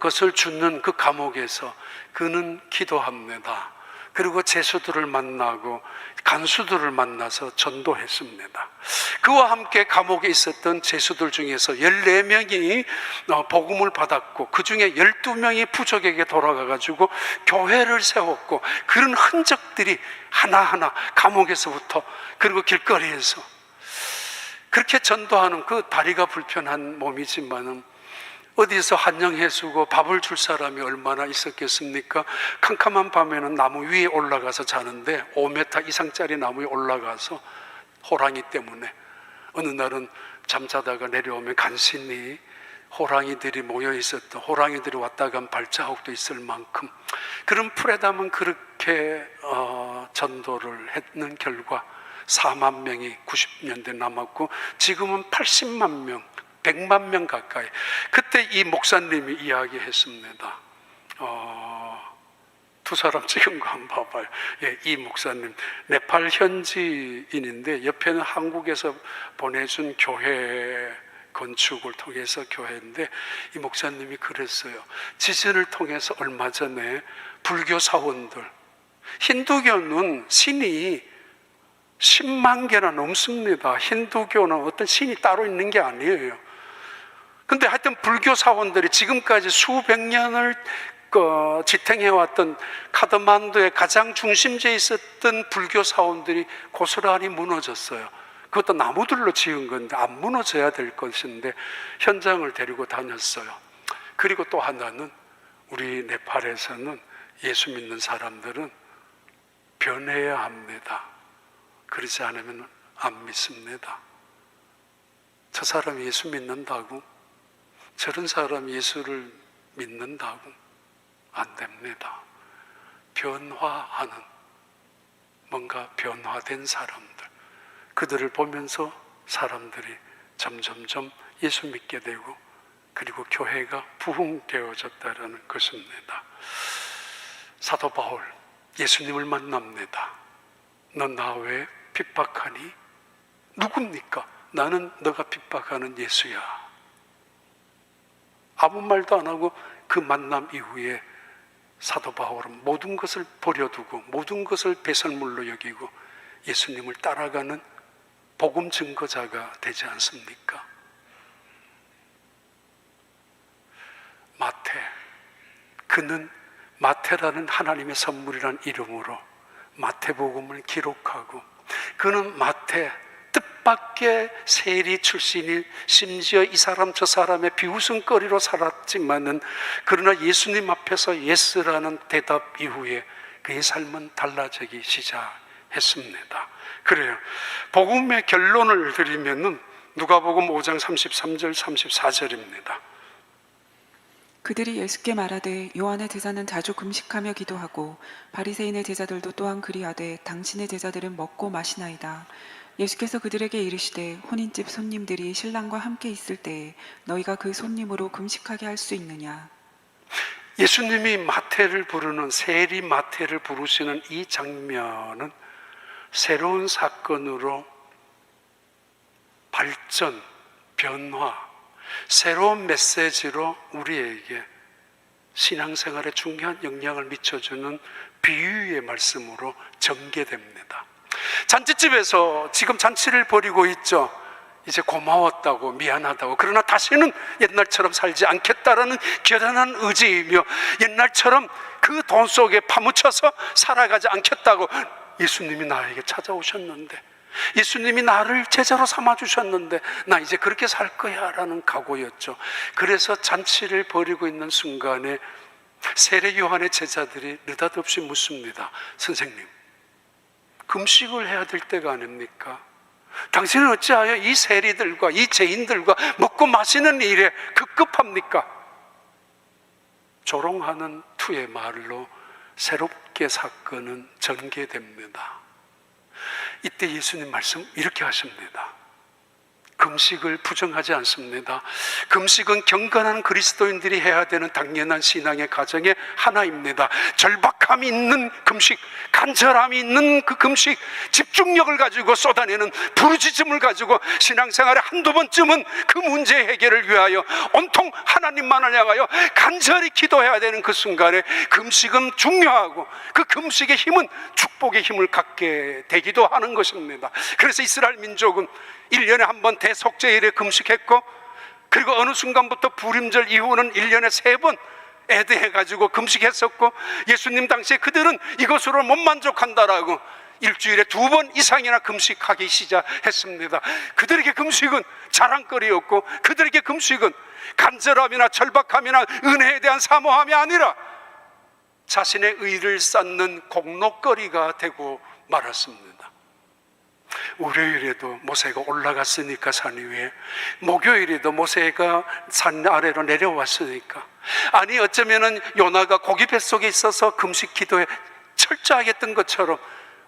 Speaker 1: 것을 주는 그 감옥에서 그는 기도합니다. 그리고 제수들을 만나고 간수들을 만나서 전도했습니다. 그와 함께 감옥에 있었던 제수들 중에서 14명이 복음을 받았고, 그 중에 12명이 부족에게 돌아가가지고 교회를 세웠고, 그런 흔적들이 하나하나 감옥에서부터, 그리고 길거리에서 그렇게 전도하는, 그 다리가 불편한 몸이지만은 어디서 한영해수고 밥을 줄 사람이 얼마나 있었겠습니까? 캄캄한 밤에는 나무 위에 올라가서 자는데, 5m 이상짜리 나무에 올라가서 호랑이 때문에 어느 날은 잠자다가 내려오면 간신히 호랑이들이 모여 있었던, 호랑이들이 왔다 간 발자국도 있을 만큼 그런 풀에 담은, 그렇게 전도를 했는 결과 4만 명이 90년대 남았고, 지금은 80만 명, 100만 명 가까이. 그때 이 목사님이 이야기했습니다. 두 사람 찍은 거 한번 봐봐요. 예, 이 목사님 네팔 현지인인데, 옆에는 한국에서 보내준 교회 건축을 통해서 교회인데, 이 목사님이 그랬어요. 지진을 통해서 얼마 전에 불교 사원들, 힌두교는 신이 10만 개나 넘습니다. 힌두교는 어떤 신이 따로 있는 게 아니에요. 근데 하여튼 불교 사원들이 지금까지 수백 년을 지탱해왔던 카드만두의 가장 중심지에 있었던 불교 사원들이 고스란히 무너졌어요. 그것도 나무들로 지은 건데 안 무너져야 될 것인데 현장을 데리고 다녔어요. 그리고 또 하나는, 우리 네팔에서는 예수 믿는 사람들은 변해야 합니다. 그러지 않으면 안 믿습니다. 저 사람 예수 믿는다고, 저런 사람 예수를 믿는다고 안 됩니다. 변화하는, 뭔가 변화된 사람들, 그들을 보면서 사람들이 점점점 예수 믿게 되고, 그리고 교회가 부흥되어졌다는 것입니다. 사도 바울, 예수님을 만납니다. 너 나 왜 핍박하니? 누굽니까? 나는 너가 핍박하는 예수야. 아무 말도 안 하고 그 만남 이후에 사도 바울은 모든 것을 버려두고 모든 것을 배설물로 여기고 예수님을 따라가는 복음 증거자가 되지 않습니까? 마태, 그는 마태라는 하나님의 선물이라는 이름으로 마태복음을 기록하고, 그는 마태 뜻밖의 세리 출신이, 심지어 이 사람 저 사람의 비웃음거리로 살았지만은, 그러나 예수님 앞에서 예스라는 대답 이후에 그의 삶은 달라지기 시작했습니다. 그래요. 복음의 결론을 드리면은 누가복음 5장 33절 34절입니다.
Speaker 2: 그들이 예수께 말하되 요한의 제자는 자주 금식하며 기도하고 바리새인의 제자들도 또한 그리하되 당신의 제자들은 먹고 마시나이다. 예수께서 그들에게 이르시되 혼인집 손님들이 신랑과 함께 있을 때에 너희가 그 손님으로 금식하게 할 수 있느냐.
Speaker 1: 예수님이 마태를 부르는, 세리 마태를 부르시는 이 장면은 새로운 사건으로 발전, 변화, 새로운 메시지로 우리에게 신앙생활에 중요한 영향을 미쳐주는 비유의 말씀으로 전개됩니다. 잔치집에서 지금 잔치를 벌이고 있죠. 이제 고마웠다고, 미안하다고, 그러나 다시는 옛날처럼 살지 않겠다라는 결연한 의지이며, 옛날처럼 그 돈 속에 파묻혀서 살아가지 않겠다고 예수님이 나에게 찾아오셨는데, 예수님이 나를 제자로 삼아주셨는데 나 이제 그렇게 살 거야 라는 각오였죠. 그래서 잔치를 벌이고 있는 순간에 세례 요한의 제자들이 느닷없이 묻습니다. 선생님, 금식을 해야 될 때가 아닙니까? 당신은 어찌하여 이 세리들과 이 죄인들과 먹고 마시는 일에 급급합니까? 조롱하는 투의 말로 새롭게 사건은 전개됩니다. 이때 예수님 말씀 이렇게 하십니다. 금식을 부정하지 않습니다. 금식은 경건한 그리스도인들이 해야 되는 당연한 신앙의 과정의 하나입니다. 절박함이 있는 금식, 간절함이 있는 그 금식, 집중력을 가지고 쏟아내는 부르짖음을 가지고 신앙생활에 한두 번쯤은 그 문제 해결을 위하여 온통 하나님만을 향하여 간절히 기도해야 되는 그 순간에 금식은 중요하고, 그 금식의 힘은 축복의 힘을 갖게 되기도 하는 것입니다. 그래서 이스라엘 민족은 1년에 한 번 대속죄일에 금식했고, 그리고 어느 순간부터 부림절 이후는 1년에 3번 애대해가지고 금식했었고, 예수님 당시에 그들은 이것으로 못 만족한다라고 일주일에 2번 이상이나 금식하기 시작했습니다. 그들에게 금식은 자랑거리였고, 그들에게 금식은 간절함이나 절박함이나 은혜에 대한 사모함이 아니라 자신의 의를 쌓는 공로거리가 되고 말았습니다. 월요일에도 모세가 올라갔으니까 산 위에, 목요일에도 모세가 산 아래로 내려왔으니까, 아니 어쩌면은 요나가 고기 뱃속에 있어서 금식 기도에 철저하게 했던 것처럼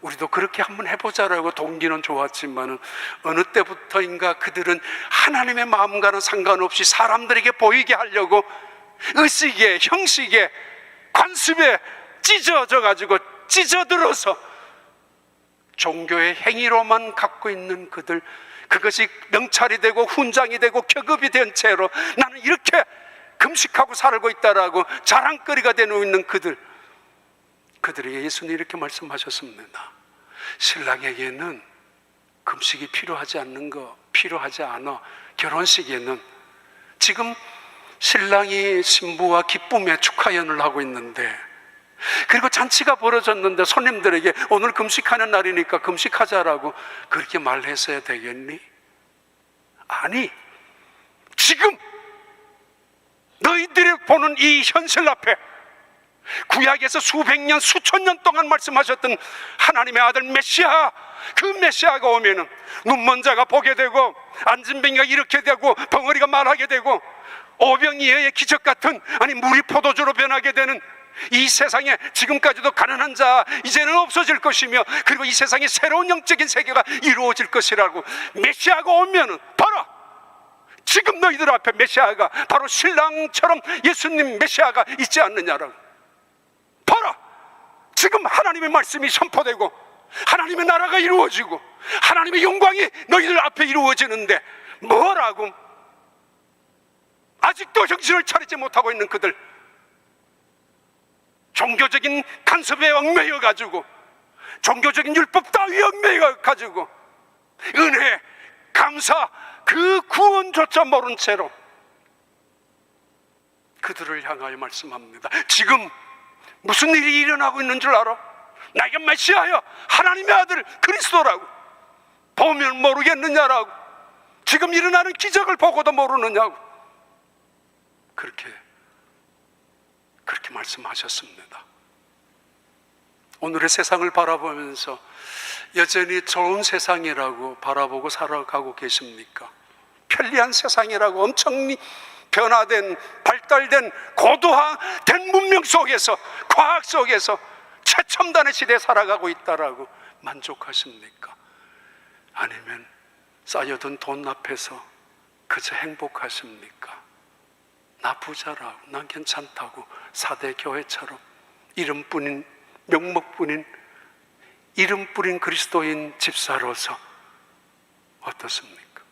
Speaker 1: 우리도 그렇게 한번 해보자라고 동기는 좋았지만은 어느 때부터인가 그들은 하나님의 마음과는 상관없이 사람들에게 보이게 하려고 의식에, 형식에, 관습에 찢어져가지고 찢어들어서 종교의 행위로만 갖고 있는 그들, 그것이 명찰이 되고 훈장이 되고 격업이 된 채로 나는 이렇게 금식하고 살고 있다라고 자랑거리가 되고 있는 그들에게 예수님이 이렇게 말씀하셨습니다. 신랑에게는 금식이 필요하지 않아. 결혼식에는 지금 신랑이 신부와 기쁨의 축하연을 하고 있는데, 그리고 잔치가 벌어졌는데 손님들에게 오늘 금식하는 날이니까 금식하자라고 그렇게 말했어야 되겠니? 아니, 지금 너희들이 보는 이 현실 앞에 구약에서 수백 년, 수천 년 동안 말씀하셨던 하나님의 아들 메시아, 그 메시아가 오면은 눈먼 자가 보게 되고, 앉은 병이가 이렇게 되고, 벙어리가 말하게 되고, 오병이어의 기적 같은, 아니 물이 포도주로 변하게 되는 이 세상에 지금까지도 가난한 자 이제는 없어질 것이며, 그리고 이 세상에 새로운 영적인 세계가 이루어질 것이라고 메시아가 오면은, 봐라, 지금 너희들 앞에 메시아가 바로 신랑처럼 예수님 메시아가 있지 않느냐라고. 봐라, 지금 하나님의 말씀이 선포되고 하나님의 나라가 이루어지고 하나님의 영광이 너희들 앞에 이루어지는데 뭐라고 아직도 정신을 차리지 못하고 있는 그들, 종교적인 간섭에 얽매여 가지고, 종교적인 율법 따위에 얽매여 가지고 은혜, 감사, 그 구원조차 모른 채로 그들을 향하여 말씀합니다. 지금 무슨 일이 일어나고 있는 줄 알아? 나에게 메시아여, 하나님의 아들 그리스도라고 보면 모르겠느냐라고, 지금 일어나는 기적을 보고도 모르느냐고, 그렇게 말씀하셨습니다. 오늘의 세상을 바라보면서 여전히 좋은 세상이라고 바라보고 살아가고 계십니까? 편리한 세상이라고, 엄청 변화된, 발달된, 고도화된 문명 속에서, 과학 속에서 최첨단의 시대에 살아가고 있다라고 만족하십니까? 아니면 쌓여둔 돈 앞에서 그저 행복하십니까? 나 부자라고, 난 괜찮다고, 4대 교회처럼 이름뿐인, 명목뿐인, 이름뿐인 그리스도인 집사로서 어떻습니까?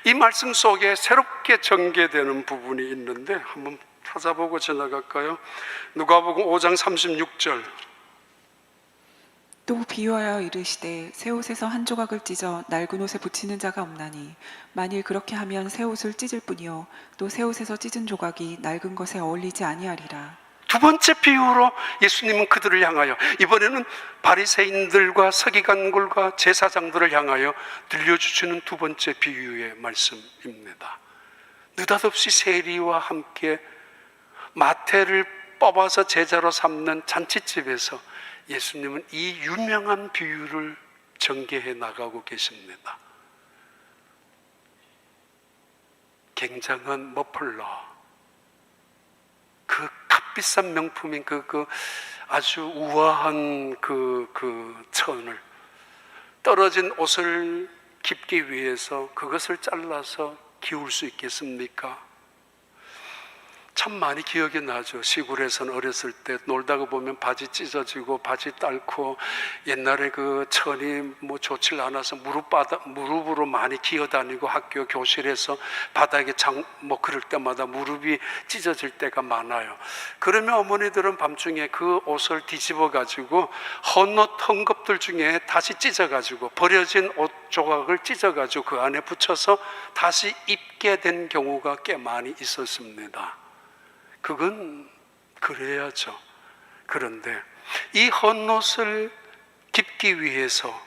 Speaker 1: 이 말씀 속에 새롭게 전개되는 부분이 있는데 한번 찾아보고 지나갈까요? 누가복음 5장 36절.
Speaker 2: 또 비유하여 이르시되 새 옷에서 한 조각을 찢어 낡은 옷에 붙이는 자가 없나니 만일 그렇게 하면 새 옷을 찢을 뿐이요 또 새 옷에서 찢은 조각이 낡은 것에 어울리지 아니하리라.
Speaker 1: 두 번째 비유로 예수님은 그들을 향하여, 이번에는 바리새인들과 서기관들과 제사장들을 향하여 들려주시는 두 번째 비유의 말씀입니다. 느닷없이 세리와 함께 마태를 뽑아서 제자로 삼는 잔치집에서 예수님은 이 유명한 비유를 전개해 나가고 계십니다. 굉장한 머플러, 그 값비싼 명품인 그 아주 우아한 그 천을, 떨어진 옷을 깁기 위해서 그것을 잘라서 기울 수 있겠습니까? 참 많이 기억이 나죠. 시골에서는 어렸을 때 놀다가 보면 바지 찢어지고 바지 딸고, 옛날에 그 천이 뭐 좋질 않아서 무릎으로 많이 기어다니고, 학교 교실에서 바닥에 뭐 그럴 때마다 무릎이 찢어질 때가 많아요. 그러면 어머니들은 밤중에 그 옷을 뒤집어 가지고 헌옷 중에 다시 찢어 가지고, 버려진 옷 조각을 찢어 가지고 그 안에 붙여서 다시 입게 된 경우가 꽤 많이 있었습니다. 그건 그래야죠. 그런데 이 헌옷을 깁기 위해서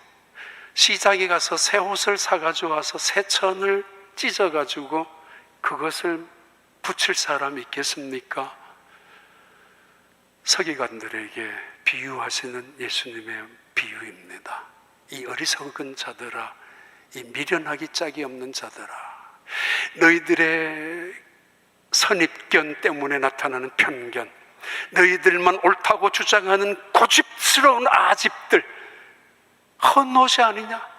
Speaker 1: 시장에 가서 새 옷을 사가지고 와서 새 천을 찢어가지고 그것을 붙일 사람이 있겠습니까? 서기관들에게 비유하시는 예수님의 비유입니다. 이 어리석은 자들아, 이 미련하기 짝이 없는 자들아, 너희들의 선입견 때문에 나타나는 편견, 너희들만 옳다고 주장하는 고집스러운 아집들, 헌옷이 아니냐?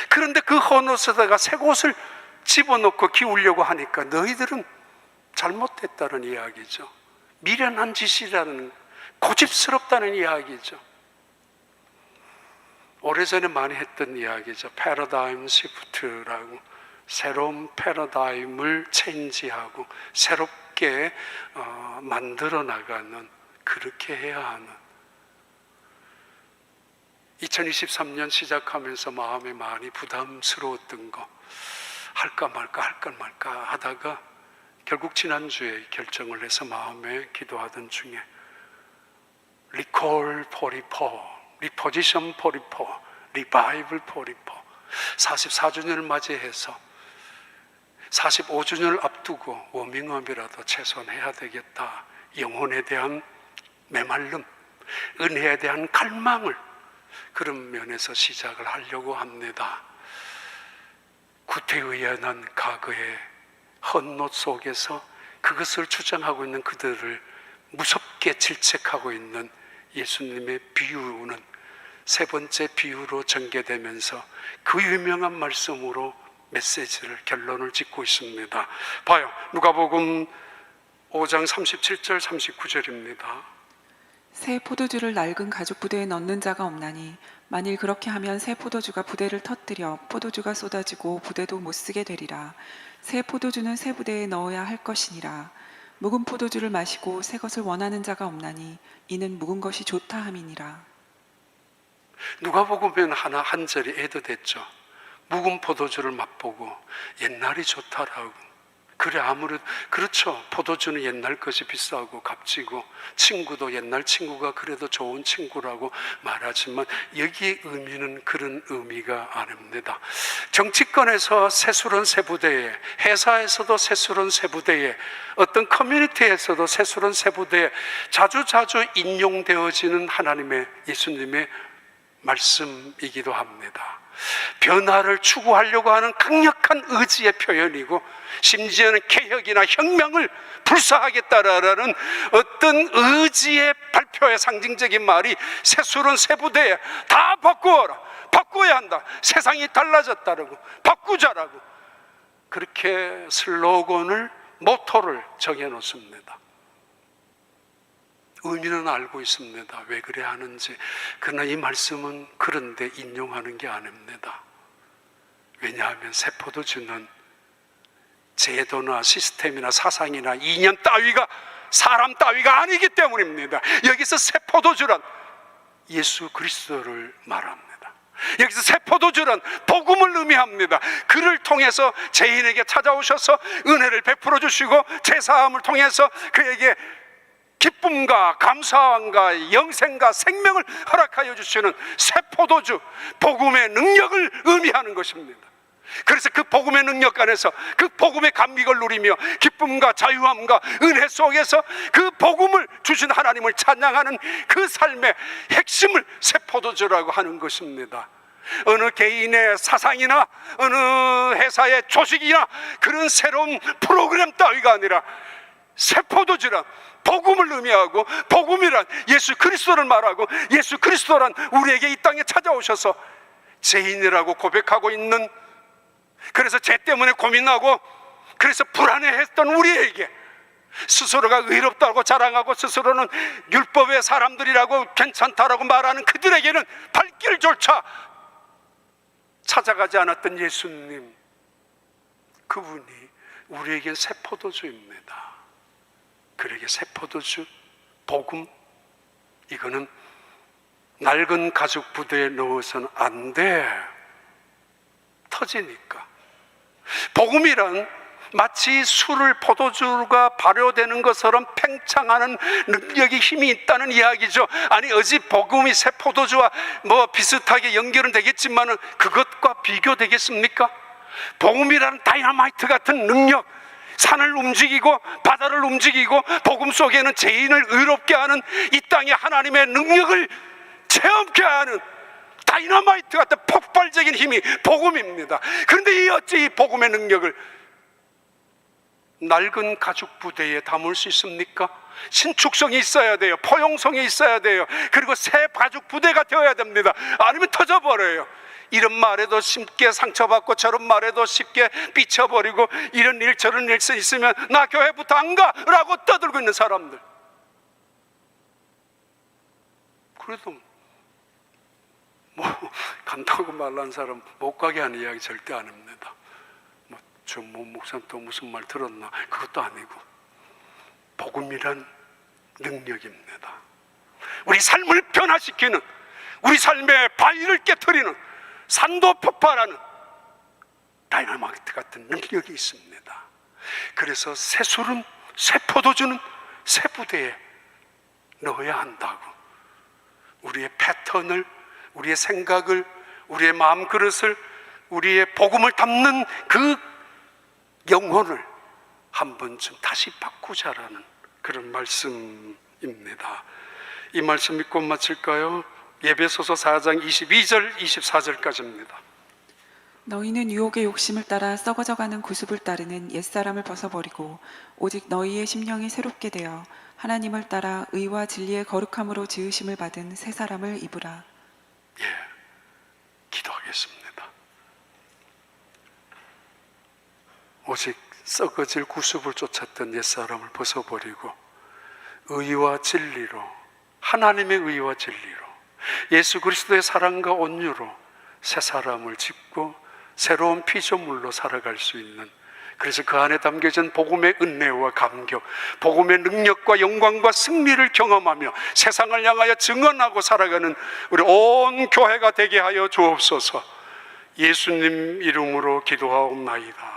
Speaker 1: 그런데 그 헌옷에다가 새 옷을 집어넣고 기우려고 하니까 너희들은 잘못됐다는 이야기죠. 미련한 짓이라는, 고집스럽다는 이야기죠. 오래전에 많이 했던 이야기죠. 패러다임 시프트라고. 새로운 패러다임을 체인지하고 새롭게 만들어 나가는, 그렇게 해야 하는. 2023년 시작하면서 마음에 많이 부담스러웠던 거, 할까 말까 하다가 결국 지난주에 결정을 해서 마음에 기도하던 중에 리콜 44, 리포지션 44, 리바이블 44, 44주년을 맞이해서 45주년을 앞두고 워밍업이라도 최소한 해야 되겠다. 영혼에 대한 메말름, 은혜에 대한 갈망을, 그런 면에서 시작을 하려고 합니다. 구태의연한 과거의 헌옷 속에서 그것을 주장하고 있는 그들을 무섭게 질책하고 있는 예수님의 비유는 세 번째 비유로 전개되면서 그 유명한 말씀으로 메시지를, 결론을 짓고 있습니다. 봐요. 누가복음 5장 37절 39절입니다.
Speaker 2: 새 포도주를 낡은 가죽 부대에 넣는 자가 없나니 만일 그렇게 하면 새 포도주가 부대를 터뜨려 포도주가 쏟아지고 부대도 못 쓰게 되리라. 새 포도주는 새 부대에 넣어야 할 것이니라. 묵은 포도주를 마시고 새 것을 원하는 자가 없나니 이는 묵은 것이 좋다 함이니라.
Speaker 1: 누가복음에는 한 절이 애도됐죠. 묵은 포도주를 맛보고 옛날이 좋다라고. 그래, 아무래도 그렇죠. 포도주는 옛날 것이 비싸고 값지고, 친구도 옛날 친구가 그래도 좋은 친구라고 말하지만 여기의 의미는 그런 의미가 아닙니다. 정치권에서 새술은 새부대에, 회사에서도 새술은 새부대에, 어떤 커뮤니티에서도 새술은 새부대에 자주 인용되어지는 하나님의, 예수님의 말씀이기도 합니다. 변화를 추구하려고 하는 강력한 의지의 표현이고, 심지어는 개혁이나 혁명을 불사하겠다라는 어떤 의지의 발표의 상징적인 말이 새술은 새부대에 다 바꾸어라, 바꿔야 한다, 세상이 달라졌다라고, 바꾸자라고, 그렇게 슬로건을, 모토를 정해놓습니다. 의미는 알고 있습니다. 왜 그래 하는지. 그러나 이 말씀은 그런데 인용하는 게 아닙니다. 왜냐하면 새 포도주는 제도나 시스템이나 사상이나 이념 따위가, 사람 따위가 아니기 때문입니다. 여기서 새 포도주란 예수 그리스도를 말합니다. 여기서 새 포도주란 복음을 의미합니다. 그를 통해서 죄인에게 찾아오셔서 은혜를 베풀어 주시고 제사함을 통해서 그에게 기쁨과 감사함과 영생과 생명을 허락하여 주시는 새 포도주, 복음의 능력을 의미하는 것입니다. 그래서 그 복음의 능력 안에서 그 복음의 감격을 누리며 기쁨과 자유함과 은혜 속에서 그 복음을 주신 하나님을 찬양하는 그 삶의 핵심을 새 포도주라고 하는 것입니다. 어느 개인의 사상이나 어느 회사의 조직이나 그런 새로운 프로그램 따위가 아니라 새 포도주란 복음을 의미하고, 복음이란 예수 그리스도를 말하고, 예수 그리스도란 우리에게 이 땅에 찾아오셔서 죄인이라고 고백하고 있는, 그래서 죄 때문에 고민하고 그래서 불안해했던 우리에게, 스스로가 의롭다고 자랑하고 스스로는 율법의 사람들이라고 괜찮다라고 말하는 그들에게는 발길조차 찾아가지 않았던 예수님, 그분이 우리에겐 새 포도주입니다. 그러게 새 포도주, 복음, 이거는 낡은 가죽 부대에 넣어서는 안 돼. 터지니까. 복음이란 마치 술을 포도주가 발효되는 것처럼 팽창하는 능력이, 힘이 있다는 이야기죠. 아니, 어찌 복음이 새 포도주와 뭐 비슷하게 연결은 되겠지만은 그것과 비교되겠습니까? 복음이라는 다이너마이트 같은 능력, 산을 움직이고 바다를 움직이고 복음 속에는 죄인을 의롭게 하는 이 땅의 하나님의 능력을 체험케 하는 다이너마이트 같은 폭발적인 힘이 복음입니다. 그런데 이 어찌 이 복음의 능력을 낡은 가죽 부대에 담을 수 있습니까? 신축성이 있어야 돼요. 포용성이 있어야 돼요. 그리고 새 가죽 부대가 되어야 됩니다. 아니면 터져버려요. 이런 말에도 쉽게 상처받고 저런 말에도 쉽게 삐쳐버리고, 이런 일 저런 일 있으면 나 교회부터 안 가! 라고 떠들고 있는 사람들. 그래도 뭐 간다고 말한 사람 못 가게 하는 이야기 절대 안 합니다. 저 목사님 또 무슨 말 들었나? 그것도 아니고, 복음이란 능력입니다. 우리 삶을 변화시키는, 우리 삶의 바위를 깨트리는, 산도 폭발하는 다이너마이트 같은 능력이 있습니다. 그래서 새 술은, 새 포도주는 새 부대에 넣어야 한다고. 우리의 패턴을, 우리의 생각을, 우리의 마음 그릇을, 우리의 복음을 담는 그 영혼을 한 번쯤 다시 바꾸자라는 그런 말씀입니다. 이 말씀 믿고 마칠까요? 에베소서 4장 22절 24절까지입니다.
Speaker 2: 너희는 유혹의 욕심을 따라 썩어져가는 구습을 따르는 옛사람을 벗어버리고 오직 너희의 심령이 새롭게 되어 하나님을 따라 의와 진리의 거룩함으로 지으심을 받은 새 사람을 입으라.
Speaker 1: 예, 기도하겠습니다. 오직 썩어질 구습을 쫓았던 옛사람을 벗어버리고 의와 진리로, 하나님의 의와 진리로, 예수 그리스도의 사랑과 온유로 새 사람을 짓고 새로운 피조물로 살아갈 수 있는, 그래서 그 안에 담겨진 복음의 은혜와 감격, 복음의 능력과 영광과 승리를 경험하며 세상을 향하여 증언하고 살아가는 우리 온 교회가 되게 하여 주옵소서. 예수님 이름으로 기도하옵나이다.